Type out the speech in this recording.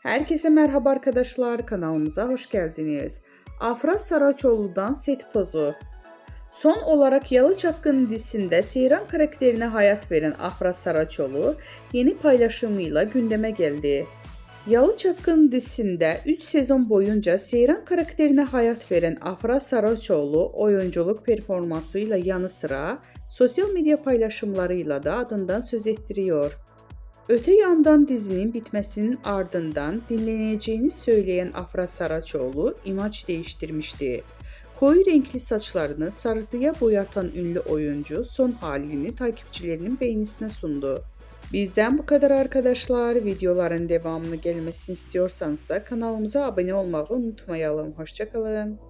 Herkese merhaba arkadaşlar, kanalımıza hoş geldiniz. Afra Saraçoğlu'dan set pozu. Son olarak Yalı Çapkını dizisinde Seyran karakterine hayat veren Afra Saraçoğlu yeni paylaşımıyla gündeme geldi. Yalı Çapkını dizisinde 3 sezon boyunca Seyran karakterine hayat veren Afra Saraçoğlu oyunculuk performansıyla yanı sıra sosyal medya paylaşımlarıyla da adından söz ettiriyor. Öte yandan dizinin bitmesinin ardından dinleneceğini söyleyen Afra Saraçoğlu imaj değiştirmişti. Koyu renkli saçlarını sarıya boyatan ünlü oyuncu son halini takipçilerinin beğenisine sundu. Bizden bu kadar arkadaşlar. Videoların devamını gelmesini istiyorsanız da kanalımıza abone olmayı unutmayalım. Hoşça kalın.